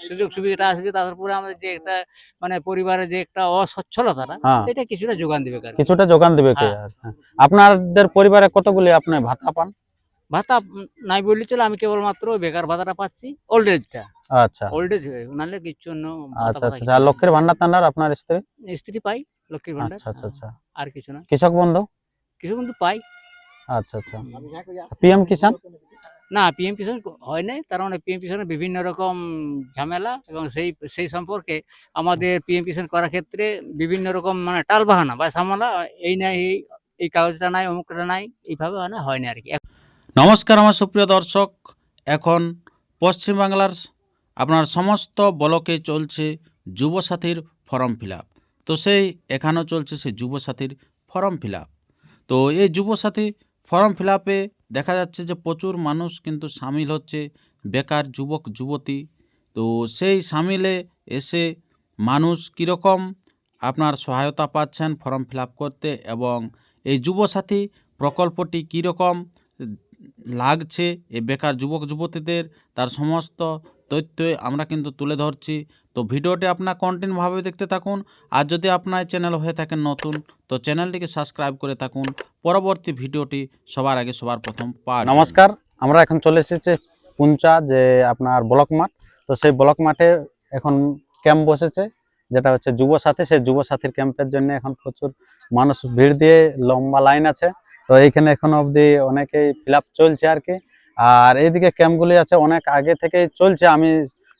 সুযোগ সুবিধাটা আসবে, তারপরে আমাদের যে একটা মানে পরিবারের যে একটা অসচ্ছলতাটা হ্যাঁ, সেটা কিছুটা যোগান দিবে আর কি। কিছুটা যোগান দেবে কে? হ্যাঁ। হ্যাঁ। আপনাদের পরিবারে কতগুলি আপনি ভাতা পান? ভাতা নাই বললে চলে, আমি কেবলমাত্র বেকার ভাতাটা পাচ্ছি, ওল্ড এজটা। আচ্ছা ওল্ড এজ নাহলে কিচ্ছু অন্য ভাতা আচ্ছা ফাতা আচ্ছা কিছু আর নাই। লক্ষ্মীর ভান্ডার টান্ডার আপনার স্ত্রী? স্ত্রী পাই লক্ষ্মীর ভান্ডার, আচ্ছা আচ্ছা আচ্ছা। আর কিছু না। কৃষক বন্ধু? কিছু কিন্তু পাই। আচ্ছা আচ্ছা। পিএম কিষান? না, পিএম কিষাণ হয় নাই। তার মানে পিএম কিষাণের বিভিন্ন রকম ঝামেলা, এবং সেই সম্পর্কে আমাদের পিএম কিষাণ করার ক্ষেত্রে বিভিন্ন রকম মানে টালবাহানা বা ঝামেলা, এই নাই, এই কাগজটা নাই, অমুকটা নাই, এইভাবে মানে হয় না আরকি। নমস্কার আমার সুপ্রিয় দর্শক, এখন পশ্চিমবাংলার আপনার সমস্ত ব্লকে চলছে যুবসাথীর ফর্ম ফিল আপ। তো সেই এখানেও চলছে সেই যুবসাথীর ফর্ম ফিল আপ। তো এই যুবসাথী ফর্ম ফিল আপে দেখা যাচ্ছে যে প্রচুর মানুষ কিন্তু সামিল হচ্ছে, বেকার যুবক যুবতী। তো সেই সামিলে এসে মানুষ কীরকম আপনার সহায়তা পাচ্ছেন ফর্ম ফিল আপ করতে, এবং এই যুবসাথী প্রকল্পটি কীরকম লাগছে এই বেকার যুবক যুবতীদের, তার সমস্ত তথ্যই আমরা কিন্তু তুলে ধরছি। তো ভিডিওটি আপনার কন্টিনিউভাবে দেখতে থাকুন। আর যদি আপনার চ্যানেল হয়ে থাকেন নতুন, তো চ্যানেলটিকে সাবস্ক্রাইব করে থাকুন পরবর্তী ভিডিওটি সবার আগে সবার প্রথম পাওয়ার জন্য। নমস্কার, আমরা এখন চলে এসেছি পুঞ্চা যে আপনার ব্লক মাঠ। তো সেই ব্লক মাঠে এখন ক্যাম্প বসেছে, যেটা হচ্ছে যুবসাথী। সেই যুবসাথীর ক্যাম্পের জন্য এখন প্রচুর মানুষ ভিড় দিয়ে লম্বা লাইন আছে। তো এইখানে এখনো অবধি অনেকেই ফিল আপ চলছে আর কি। আর এইদিকে ক্যাম্পগুলি আছে অনেক আগে থেকেই চলছে, আমি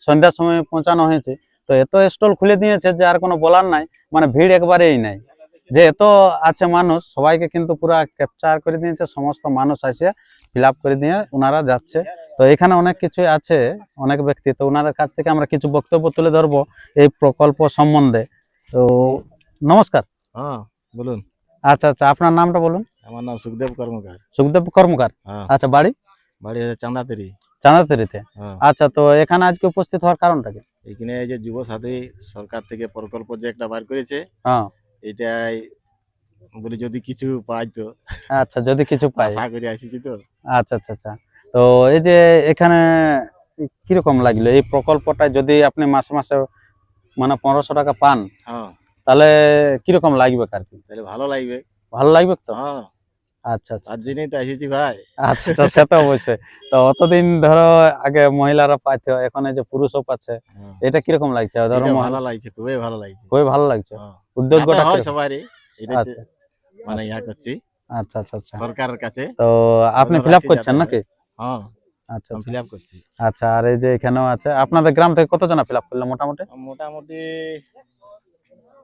সন্ধ্যার সময় পৌঁছানো হয়েছে। তো এত স্টল খুলে দিয়েছে যে আর কোনো বলার নাই, মানে ভিড় একবারেই নাই। যে এত আছে মানুষ, সবাইকে কিন্তু পুরো ক্যাপচার করে দিয়েছে, সমস্ত মানুষ আসে ফিল আপ করে দিয়ে ওনারা যাচ্ছে। তো এখানে অনেক কিছুই আছে, অনেক ব্যক্তি। তো ওনাদের কাছ থেকে আমরা কিছু বক্তব্য তুলে ধরবো এই প্রকল্প সম্বন্ধে। তো নমস্কার। হ্যাঁ বলুন। আচ্ছা আচ্ছা, আপনার নামটা বলুন। আমার নাম সুখদেব কর্মকার। সুখদেব কর্মকার। হ্যাঁ, আচ্ছা, বাড়ি? বাড়ি হচ্ছে চান্দাতেরি। চাঁদাতেরিতে। হ্যাঁ, আচ্ছা, তো এখানে আজকে উপস্থিত হওয়ার কারণটা কি? এখানে এই যে যুব সাথী সরকার থেকে প্রকল্প যে একটা বার করেছে, হ্যাঁ। এটাই বলি যদি কিছু পাই তো আচ্ছা, যদি কিছু পাই। আশা করে আসিছি তো। আচ্ছা আচ্ছা আচ্ছা। তো এই যে এখানে কিরকম লাগলো এই প্রকল্পটা, যদি আপনি মাসে মাসে মানে 1500 টাকা পান, হ্যাঁ, তাহলে কিরকম লাগবে আর কি? তাহলে ভালো লাগবে। ভালো লাগবে তো? হ্যাঁ, আচ্ছা আচ্ছা তার আচ্ছা। জন্যই তো এসেছি ভাই। আচ্ছা আচ্ছা, সে তো অবশ্যই। তো অতদিন ধরো আগে মহিলারা পাইতো, এখন এই যে পুরুষও পাচ্ছে, হ্যাঁ, এটা কিরকম লাগছে? ধরো এটা ভালো লাগছে, খুবই ভালো লাগছে। খুবই ভালো লাগছে। হ্যাঁ, উদ্যোগটা যাতে হয় কিরকম? সবারই, এটা আচ্ছা মানে ইয়া করছি আচ্ছা আচ্ছা আচ্ছা। সরকারের কাছে। তো আপনি আবেদন ফিল আপ রাখছি করছেন যাতে নাকি? হয়। হ্যাঁ, আচ্ছা আমি আচ্ছা ফিল আপ করছি। আচ্ছা। আর এই যে এখানেও আছে, আপনাদের গ্রাম থেকে কতজন ফিল আপ করলে মোটামুটি? মোটামুটি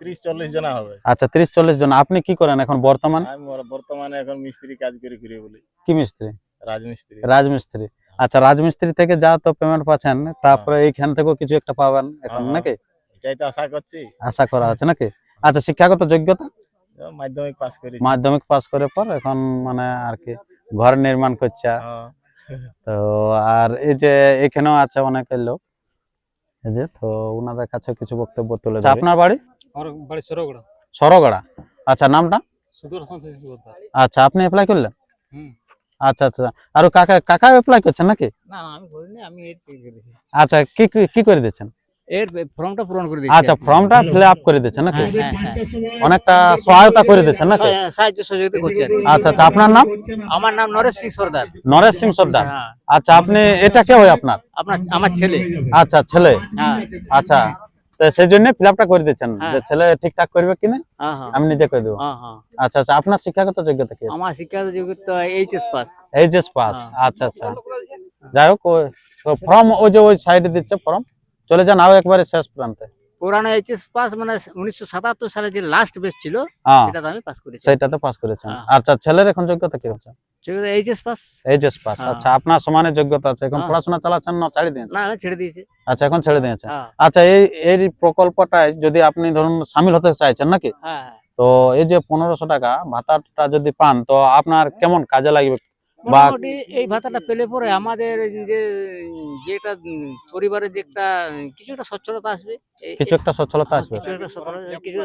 30-40 জনা হবে। আচ্ছা, 30-40 জন। আপনি কি করেন এখন বর্তমান? আমি বর্তমানে এখন মিস্ত্রি কাজ করি বলি, কি মিস্ত্রি? রাজমিস্ত্রি। রাজমিস্ত্রি। আচ্ছা, রাজমিস্ত্রি থেকে যা তো পেমেন্ট পাচ্ছেন, তারপরে এইখান থেকেও কিছু একটা পাবেন এখন হ্যাঁ, নাকি? এটাই তো আশা করছি। আশা করা হচ্ছে নাকি? আচ্ছা, শিক্ষাগত যোগ্যতা? মাধ্যমিক পাস করেছি। মাধ্যমিক পাস করে পর এখন মানে আর কি ঘর নির্মাণ করছে। হ্যাঁ, তো আর এই যে এখানেও আছে অনেকের লোক, এই যে, তো ওনাদের কাছে কিছু বক্তব্য তুলে ধরি। আপনার বাড়ি? আমার বাড়ি সরগড়া। সরগড়া। আচ্ছা, নামটা? সুদর্শন শিশুকতা। আচ্ছা, আপনি অ্যাপ্লাই করলেন? হুম। আচ্ছা আচ্ছা। আর কাকা অ্যাপ্লাই করছেন নাকি? না, না, আমি করিনি, আমি এর থেকে করেছি। আচ্ছা, কি কি করে দিচ্ছেন? এর ফর্মটা পূরণ করে দিয়েছি। আচ্ছা, ফর্মটা ফিল আপ করে দিচ্ছেন নাকি? হ্যাঁ, হ্যাঁ, হ্যাঁ। অনেকটা সহায়তা করে দিচ্ছেন নাকি? সাহায্য সহযোগিতা করছে আর কি। আচ্ছা আচ্ছা, আপনার নাম? আমার নাম নরেশ সিং সর্দার। নরেশ সিং সর্দার। হ্যাঁ। আচ্ছা, আপনি এটা কে হয় আপনার? আমার ছেলে। আচ্ছা, ছেলে। হ্যাঁ, আচ্ছা, তো সেই জন্য ফিল আপটা করে দিচ্ছেন হ্যাঁ। যে ছেলে ঠিকঠাক করবে কিনা হ্যাঁ, হ্যাঁ, আমি নিজে করে দেবো। হ্যাঁ, হ্যাঁ। আচ্ছা আচ্ছা, আপনার শিক্ষাগত যোগ্যতা কি? আমার শিক্ষাগত যোগ্যতা এইচএস পাস। HS pass. হ্যাঁ। আচ্ছা আচ্ছা। যাই হোক, ফর্ম ওই যে ওই সাইডে দিচ্ছে ফর্ম, চলে যান আরো একবারে শেষ প্রান্তে। পুরানো এইচএস পাস মানে 1977 সালে যে লাস্ট বেস ছিল, হ্যাঁ, সেটাতে আমি পাস করেছি। সেইটাতে পাস করেছেন। হ্যাঁ। আচ্ছা, ছেলের এখন যোগ্যতা কি হচ্ছে? HS pass. HS pass. হ্যাঁ। আচ্ছা, আপনার সমানের যোগ্যতা আছে। এখন হ্যাঁ। পড়াশোনা চালাচ্ছেন না ছাড়ি দিয়েছেন? না, ছেড়ে দিয়েছে। আচ্ছা, এখন ছেড়ে দিয়েছেন। হ্যাঁ, আচ্ছা, এই প্রকল্পটায় যদি আপনি ধরুন সামিল হতে চাইছেন নাকি, হ্যাঁ, হ্যাঁ। তো এই যে 1500 টাকা ভাতাটা যদি পান, তো আপনার কেমন কাজে লাগবে? বা মোটামুটি এই ভাতাটা পেলে পরে আমাদের যে যেটা পরিবারের যে একটা কিছুটা সচ্ছলতা আসবে। কিছু একটা সচ্ছলতা আসবে? কিছু একটা সচ্ছলতা, কিছু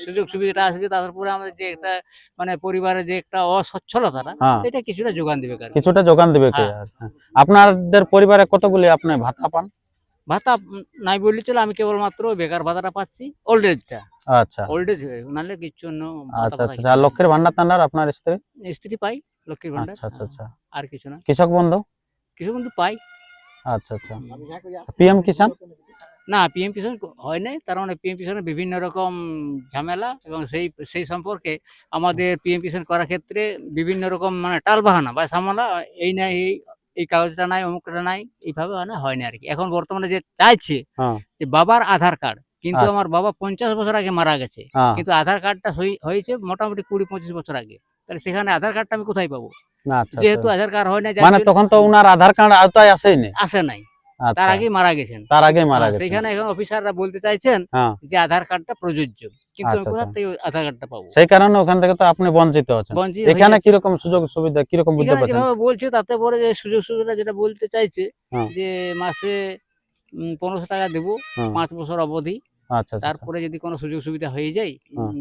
সুযোগ সুবিধাটা আসবে, তারপরে আমাদের যে একটা মানে পরিবারের যে একটা অসচ্ছলতাটা হ্যাঁ, সেটা কিছুটা যোগান দেবে আর কি। কিছুটা যোগান দেবে কে? হ্যাঁ। আচ্ছা, আপনাদের পরিবারে কতগুলি আপনি ভাতা পান? ভাতা নাই বললে চলে, আমি কেবলমাত্র ওই বেকার ভাতাটা পাচ্ছি, ওল্ড এজটা, আচ্ছা ওল্ড এজ নাহলে কিছু অন্য ভাতা আচ্ছা ফাতা আচ্ছা কিছু আর নাই। লক্ষ্মীর ভান্ডার টান্ডার আপনার স্ত্রী? স্ত্রী পাই লক্ষ্মীর ভান্ডার, আচ্ছা আচ্ছা আচ্ছা আর কিছু না, কৃষক বন্ধু? কিছু কিন্তু পাই। আচ্ছা আচ্ছা পিএম কিষাণ? না, পিএম কিষাণ হয় নাই, তার মানে পিএম কিষাণের বিভিন্ন রকম ঝামেলা, এবং সেই সম্পর্কে আমাদের পিএম কিষাণ করার ক্ষেত্রে বিভিন্ন রকম মানে টালবাহানা বা ঝামেলা, এই নাই এই কাগজটা নাই, অমুকটা নাই, এইভাবে মানে হয় না আর কি। এখন বর্তমানে যে চাইছে হ্যাঁ যে বাবার আধার কার্ড, কিন্তু আচ্ছা আমার বাবা 50 বছর আগে মারা গেছে, হ্যাঁ কিন্তু আধার কার্ডটা হয়েছে মোটামুটি 20-25 বছর আগে, তাহলে সেখানে আধার কার্ডটা আমি কোথায় পাবো? আচ্ছা যেহেতু আচ্ছা আধার কার্ড হয় না, যার মানে জন্য তখন তো উনার আধার কার্ড আওতায় আসেনি? আসে নাই, তার আচ্ছা আগেই মারা গেছেন। তার আগেই মারা হ্যাঁ, গেছেন। সেইখানে এখন অফিসাররা বলতে চাইছেন হ্যাঁ যে আধার কার্ডটা প্রযোজ্য, কিন্তু আমি আচ্ছা কোথা আচ্ছা থেকে ওই আধার কার্ডটা পাবো? সেই কারণে ওখান থেকে তো আপনি বঞ্চিত আছেন। বঞ্চিত হয়ে এখানে যাচ্ছি। কিরকম সুযোগ সুবিধা কিরকম বুঝতে এখানে পারছেন? যেভাবে বলছে তাতে পরে যে সুযোগ সুবিধা যেটা বলতে চাইছে হ্যাঁ যে মাসে 1500 টাকা দেবো, হ্যাঁ 5 বছর অবধি। আচ্ছা আচ্ছা আচ্ছা তারপরে যদি কোনো সুযোগ সুবিধা হয়ে যায়, হ্যাঁ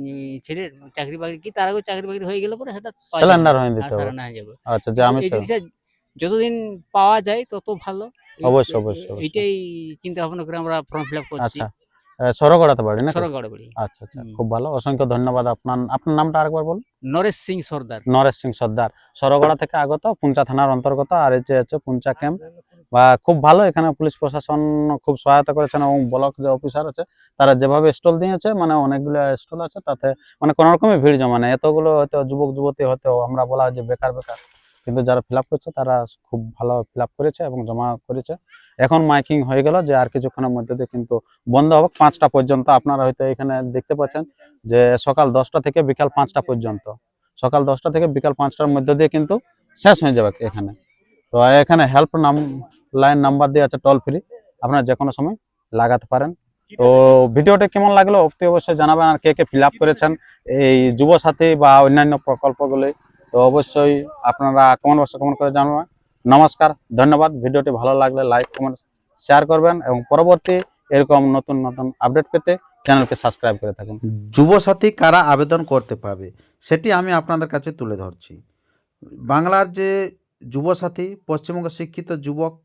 ছেলের চাকরি বাকরি, কি তার আগে চাকরি বাকরি হয়ে গেলে পরে সেটা পাওয়া যাবে সিলিন্ডার না, হয়ে আর দিতে হবে। সারানো হয়ে যাবে। আচ্ছা যে কিন্তু আমি এই তো জিনিসটা যতদিন পাওয়া যায় তত ভালো। অবশ্যই অবশ্যই অবশ্যই। এইটাই চিন্তা ভাবনা করে আমরা ফর্ম ফিল আপ করছি। আচ্ছা সরগড়াতে বাড়ি নাকি? সরগড়ে বাড়ি। আচ্ছা আচ্ছা হুম। খুব ভালো, অসংখ্য ধন্যবাদ। আপনার নামটা আরেকবার বলুন। নরেশ সিং সর্দার। নরেশ সিং সর্দার, সরগড়া থেকে আগত, পুঞ্চা থানার অন্তর্গত, আর এই যে হচ্ছে পুঞ্চা ক্যাম্প। বা খুব ভালো, এখানে পুলিশ প্রশাসন খুব সহায়তা করেছেন, এবং ব্লক যে অফিসার আছে তারা যেভাবে স্টল দিয়েছে, মানে অনেকগুলো স্টল আছে, তাতে মানে কোনো রকমই ভিড় জমা নেই। এতগুলো হয়তো যুবক যুবতী, হয়তো আমরা বলা হয় যে বেকার বেকার, কিন্তু যারা ফিল আপ করছে তারা খুব ভালো ফিল আপ করেছে এবং জমা করেছে। এখন মাইকিং হয়ে গেল যে আর কিছুক্ষণের মধ্যে দিয়ে কিন্তু বন্ধ হবে 5টা পর্যন্ত। আপনারা হয়তো এখানে দেখতে পাচ্ছেন যে সকাল 10টা থেকে বিকাল 5টা পর্যন্ত, সকাল 10টা থেকে বিকাল 5টার মধ্যে দিয়ে কিন্তু শেষ হয়ে যাবে এখানে। তো এখানে হেল্প লাইন নাম্বার দিয়ে আছে, টোল ফ্রি, আপনারা যে কোনো সময় লাগাতে পারেন। তো ভিডিওটা কেমন লাগলো অতি অবশ্যই জানাবেন, আর কে কে ফিল আপ করেছেন এই যুব সাথী বা অন্যান্য প্রকল্পগুলি, তো অবশ্যই আপনারা কমেন্ট বক্সে কমেন্ট করে জানাবেন। নমস্কার, ধন্যবাদ। ভিডিওটি ভালো লাগলে লাইক কমেন্ট শেয়ার করবেন, এবং পরবর্তী এরকম নতুন নতুন আপডেট পেতে চ্যানেলকে সাবস্ক্রাইব করে থাকুন। যুবসাথী কারা আবেদন করতে পারবে সেটি আমি আপনাদের কাছে তুলে ধরছি। বাংলার যে যুবসাথী, পশ্চিমবঙ্গ শিক্ষিত যুবক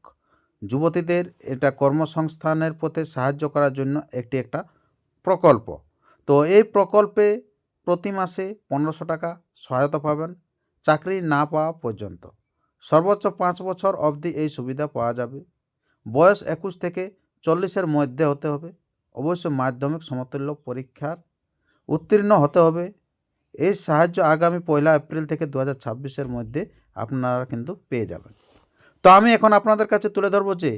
যুবতীদের এটা কর্মসংস্থানের পথে সাহায্য করার জন্য একটা প্রকল্প। তো এই প্রকল্পে প্রতি মাসে 1500 টাকা সহায়তা পাবেন চাকরি না পাওয়া পর্যন্ত। সর্বোচ্চ 5 বছর অবধি এই সুবিধা পাওয়া যাবে। বয়স 21 থেকে 40-এর মধ্যে হতে হবে। অবশ্যই মাধ্যমিক সমতুল্য পরীক্ষার উত্তীর্ণ হতে হবে। এই সাহায্য আগামী 1 এপ্রিল থেকে 2026-এর মধ্যে আপনারা কিন্তু পেয়ে যাবেন। তো আমি এখন আপনাদের কাছে তুলে ধরবো যে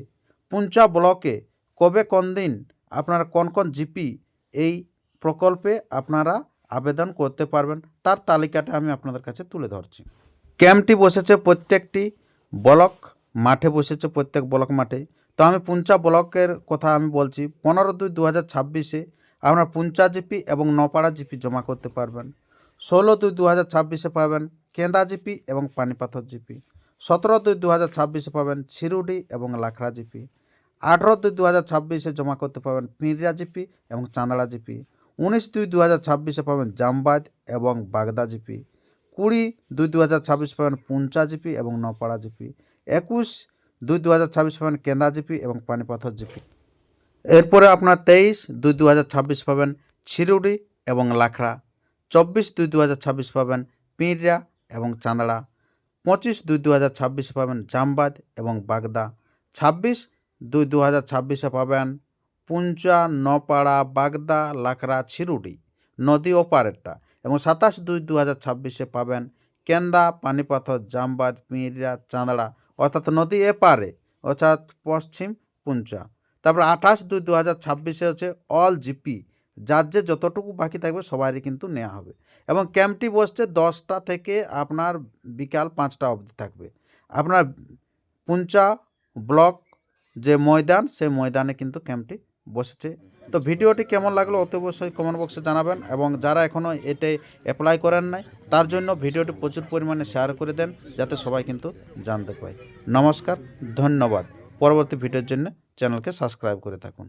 পুঞ্চা ব্লকে কবে কোন দিন আপনারা কোন কোন জিপি এই প্রকল্পে আপনারা আবেদন করতে পারবেন, তার তালিকাটা আমি আপনাদের কাছে তুলে ধরছি। ক্যাম্পটি বসেছে প্রত্যেকটি ব্লক মাঠে, বসেছে প্রত্যেক ব্লক মাঠে। তো আমি পুঞ্চা ব্লকের কথা আমি বলছি। 15/2/2026-এ আপনার পুঞ্চা জিপি এবং নপাড়া জিপি জমা করতে পারবেন। 16/2/2026-এ পাবেন কেন্দা জিপি এবং পানিপাথর জিপি। 17/2/2026-এ পাবেন ছিরুডি এবং লাখড়া জিপি। 18/2/2026-এ জমা করতে পাবেন পিঁড়িয়া জিপি এবং চাঁদড়া জিপি। 19/2/2026-এ পাবেন জামবাদ এবং বাগদা জিপি। 20/2/2026 পাবেন পুঞ্চা জিপি এবং নপাড়া জিপি। 21/2/2026 পাবেন কেন্দা জিপি এবং পানিপাথর জিপি। এরপরে আপনার 23/2/2026 পাবেন ছিরুডি এবং লাখড়া। 24/2/2026 পাবেন পিঁড়িয়া এবং চাঁদড়া। 25/2/2026 পাবেন জামবাদ এবং বাগদা। 26/2/2026 পাবেন পুঞ্চা, নপাড়া, বাগদা, লাখড়া, ছিরুডি নদী ওপারেরটা, এবং 27/2/2026 পাবেন কেন্দা, পানিপাথর, জামবাদ, পিঁড়িয়া, চাঁদড়া অর্থাৎ নদী এপারে, অর্থাৎ পশ্চিম পুঞ্চা। তারপর 28/2/2026 হচ্ছে অল জিপি, যার যে যতটুকু বাকি থাকবে সবারই কিন্তু নেওয়া হবে। এবং ক্যাম্পটি বসছে 10টা থেকে আপনার বিকাল 5টা অবধি থাকবে। আপনার পুঞ্চা ব্লক যে ময়দান, সেই ময়দানে কিন্তু ক্যাম্পটি বসেছে। তো ভিডিওটি কেমন লাগলো অতি অবশ্যই কমেন্ট বক্সে জানাবেন, এবং যারা এখনও এটাই অ্যাপ্লাই করেন নাই তার জন্য ভিডিওটি প্রচুর পরিমাণে শেয়ার করে দেন, যাতে সবাই কিন্তু জানতে পায়। নমস্কার, ধন্যবাদ। পরবর্তী ভিডিওর জন্য চ্যানেলকে সাবস্ক্রাইব করে থাকুন।